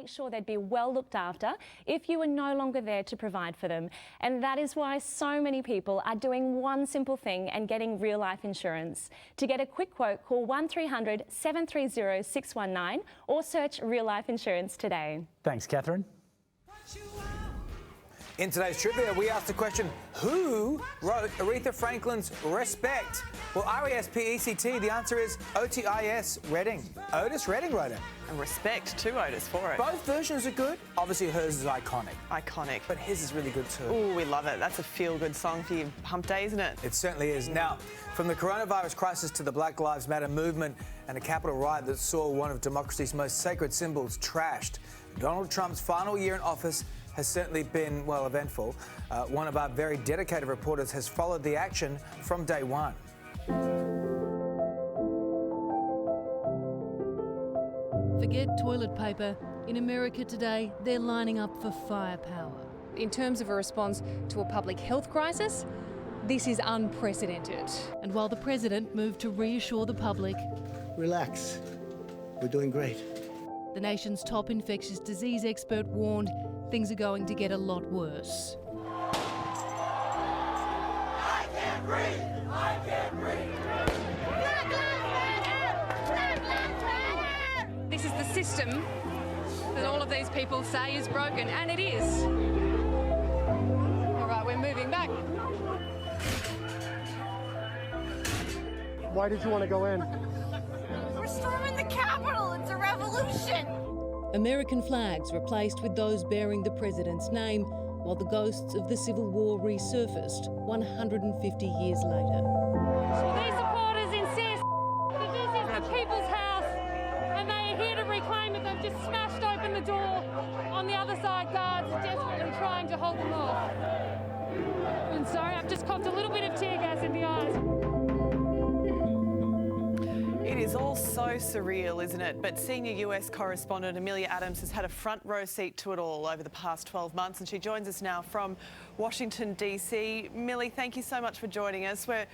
make sure they'd be well looked after if you were no longer there to provide for them. And that is why so many people are doing one simple thing and getting real life insurance. To get a quick quote, call 1300 730 619 or search Real Life Insurance today. Thanks, Catherine. In today's trivia, we asked the question, who wrote Aretha Franklin's Respect? Well, R-E-S-P-E-C-T, the answer is O-T-I-S, Redding. Otis Redding wrote it. And respect to Otis for it. Both versions are good. Obviously, hers is iconic. Iconic. But his is really good too. Oh, we love it. That's a feel-good song for your hump day, isn't it? It certainly is. Now, from the coronavirus crisis to the Black Lives Matter movement and a Capitol riot that saw one of democracy's most sacred symbols trashed, Donald Trump's final year in office has certainly been, well, eventful. One of our very dedicated reporters has followed the action from day one. Forget toilet paper. In America today, they're lining up for firepower. In terms of a response to a public health crisis, this is unprecedented. And while the president moved to reassure the public, relax, we're doing great. The nation's top infectious disease expert warned things are going to get a lot worse. I can't breathe! I can't breathe! Black Lives Matter! Black Lives Matter! This is the system that all of these people say is broken, and it is. All right, we're moving back. Why did you want to go in? We're storming the Capitol! It's a revolution! American flags replaced with those bearing the president's name, while the ghosts of the Civil War resurfaced 150 years later. These supporters insist that this is the people's house and they are here to reclaim it. They've just smashed open the door. On the other side, guards are desperately trying to hold them off. I'm sorry, I've just copped a little bit of tear gas in the eyes. It is all so surreal, isn't it? But senior US correspondent Amelia Adams has had a front row seat to it all over the past 12 months, and she joins us now from Washington, D.C. Millie, thank you so much for joining us. We're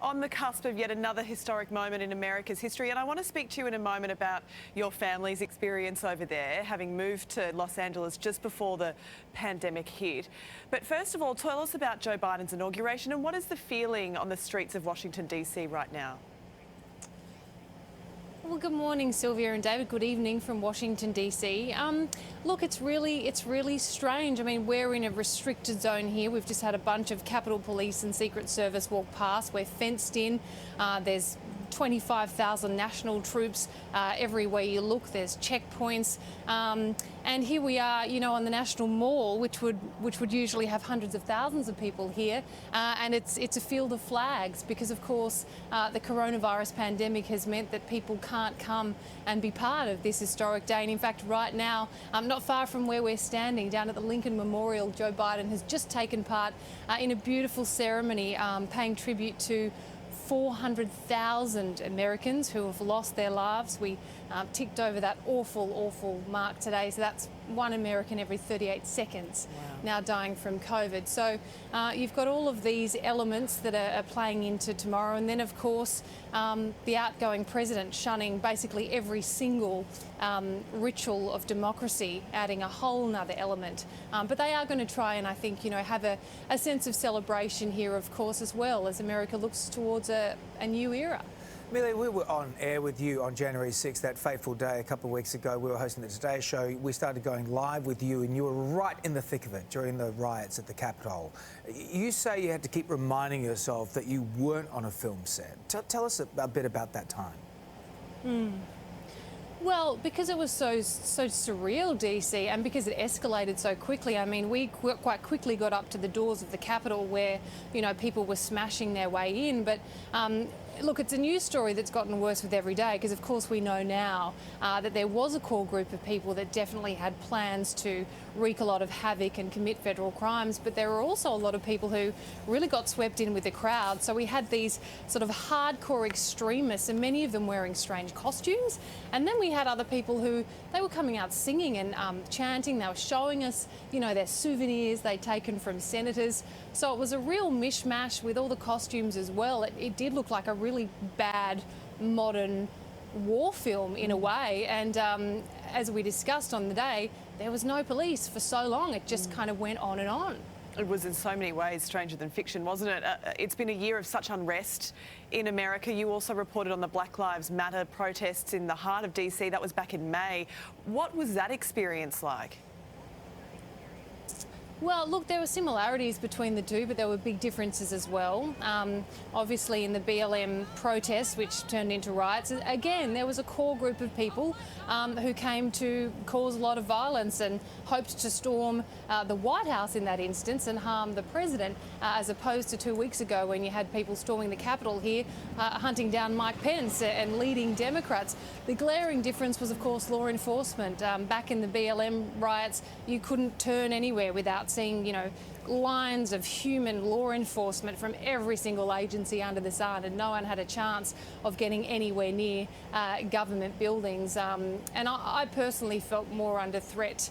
on the cusp of yet another historic moment in America's history, and I want to speak to you in a moment about your family's experience over there, having moved to Los Angeles just before the pandemic hit. But first of all, tell us about Joe Biden's inauguration and what is the feeling on the streets of Washington, D.C. right now? Well, good morning, Sylvia and David. Good evening from Washington, D.C. Look, it's really strange. I mean, we're in a restricted zone here. We've just had a bunch of Capitol Police and Secret Service walk past. We're fenced in. There's 25,000 national troops everywhere you look. There's checkpoints, and here we are, you know, on the National Mall, which would usually have hundreds of thousands of people here, and it's a field of flags because, of course, the coronavirus pandemic has meant that people can't come and be part of this historic day. And in fact, right now, not far from where we're standing, down at the Lincoln Memorial, Joe Biden has just taken part in a beautiful ceremony paying tribute to 400,000 Americans who have lost their lives. We ticked over that awful mark today. So that's one American every 38 seconds now dying from COVID. So you've got all of these elements that are playing into tomorrow. And then, of course, the outgoing president shunning basically every single ritual of democracy, adding a whole nother element. But they are going to try and, I think, you know, have a sense of celebration here, of course, as well, as America looks towards a new era. Millie, we were on air with you on January 6th, that fateful day a couple of weeks ago. We were hosting the Today Show. We started going live with you, and you were right in the thick of it during the riots at the Capitol. You say you had to keep reminding yourself that you weren't on a film set. Tell us a bit about that time. Well, because it was so surreal, DC, and because it escalated so quickly, I mean, we quite quickly got up to the doors of the Capitol where, you know, people were smashing their way in. But look, it's a news story that's gotten worse with every day because, of course, we know now that there was a core group of people that definitely had plans to wreak a lot of havoc and commit federal crimes, but there were also a lot of people who really got swept in with the crowd. So we had these sort of hardcore extremists, and many of them wearing strange costumes. And then we had other people who, they were coming out singing and chanting. They were showing us, you know, their souvenirs they'd taken from senators. So it was a real mishmash with all the costumes as well. It did look like a really bad, modern war film in a way. And as we discussed on the day, there was no police for so long. It just kind of went on and on. It was in so many ways stranger than fiction, wasn't it? It's been a year of such unrest in America. You also reported on the Black Lives Matter protests in the heart of DC. That was back in May. What was that experience like? Well, look, there were similarities between the two, but there were big differences as well. Obviously, in the BLM protests, which turned into riots, again, there was a core group of people who came to cause a lot of violence and hoped to storm the White House in that instance and harm the president, as opposed to 2 weeks ago when you had people storming the Capitol here, hunting down Mike Pence and leading Democrats. The glaring difference was, of course, law enforcement. Back in the BLM riots, you couldn't turn anywhere without seeing, you know, lines of human law enforcement from every single agency under the sun, and no one had a chance of getting anywhere near government buildings. And I personally felt more under threat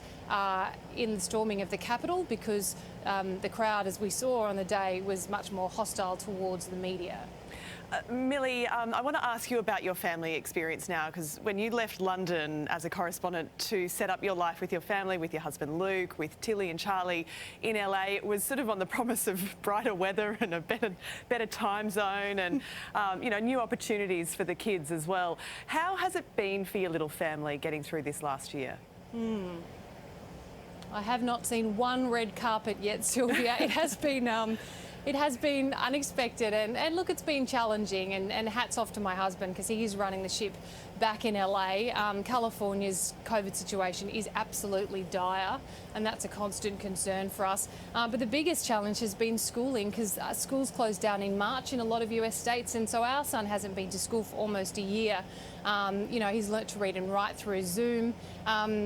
in the storming of the Capitol because the crowd, as we saw on the day, was much more hostile towards the media. Millie, I want to ask you about your family experience now, because when you left London as a correspondent to set up your life with your family, with your husband Luke, with Tilly and Charlie in LA, it was sort of on the promise of brighter weather and a better time zone and, you know, new opportunities for the kids as well. How has it been for your little family getting through this last year? I have not seen one red carpet yet, Sylvia. It has been unexpected and look, it's been challenging and hats off to my husband because he is running the ship back in LA. California's COVID situation is absolutely dire and that's a constant concern for us. But the biggest challenge has been schooling because schools closed down in March in a lot of US states, and so our son hasn't been to school for almost a year. You know, he's learnt to read and write through Zoom.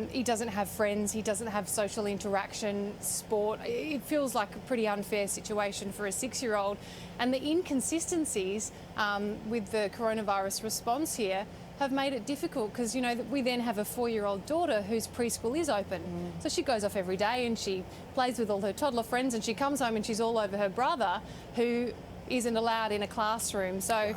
He doesn't have friends. He doesn't have social interaction, sport. It feels like a pretty unfair situation for a 6-year-old. And the inconsistencies with the coronavirus response here have made it difficult because, you know, we then have a 4-year-old daughter whose preschool is open. So she goes off every day and she plays with all her toddler friends and she comes home and she's all over her brother who isn't allowed in a classroom. So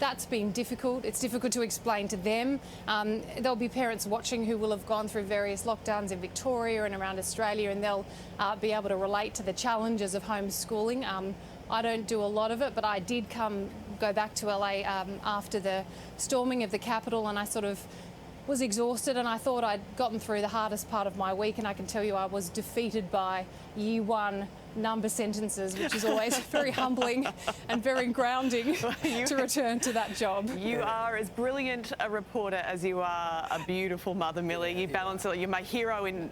that's been difficult. It's difficult to explain to them. There'll be parents watching who will have gone through various lockdowns in Victoria and around Australia, and they'll be able to relate to the challenges of homeschooling. I don't do a lot of it, but I did go back to LA after the storming of the Capitol, and I sort of was exhausted and I thought I'd gotten through the hardest part of my week, and I can tell you I was defeated by year one number sentences, which is always very humbling and very grounding to return to that job. You are as brilliant a reporter as you are a beautiful mother, Millie. You balance it. You're my hero in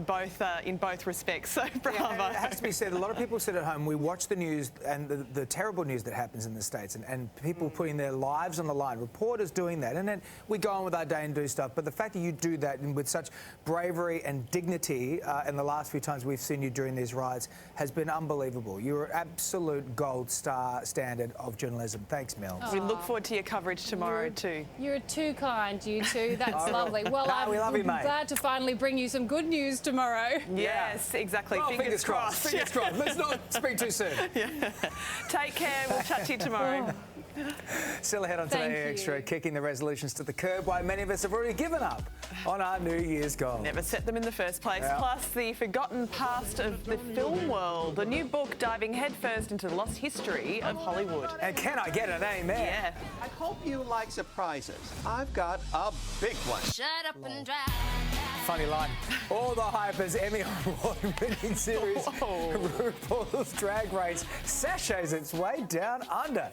both respects. So bravo. Yeah, it has to be said, a lot of people sit at home, we watch the news and the terrible news that happens in the States and people putting their lives on the line, reporters doing that, and then we go on with our day and do stuff. But the fact that you do that and with such bravery and dignity in the last few times we've seen you during these riots has been unbelievable. You're an absolute gold star standard of journalism. Thanks, Mel. We look forward to your coverage tomorrow too. You're too kind, you two. That's lovely. Well, we love you, mate. glad to finally bring you some good news tomorrow. Yes, exactly. Well, fingers crossed. Fingers crossed. Let's not speak too soon. Take care. We'll chat to you tomorrow. Still ahead on Today Extra, kicking the resolutions to the curb, why many of us have already given up on our New Year's goals. Never set them in the first place. Yeah. Plus, the forgotten past of the film world. A new book diving headfirst into the lost history of Hollywood. And can I get an amen? Yeah. I hope you like surprises. I've got a big one. Shut up and drive. Funny line. All the hype as Emmy Award-winning series RuPaul's Drag Race sashays its way down under.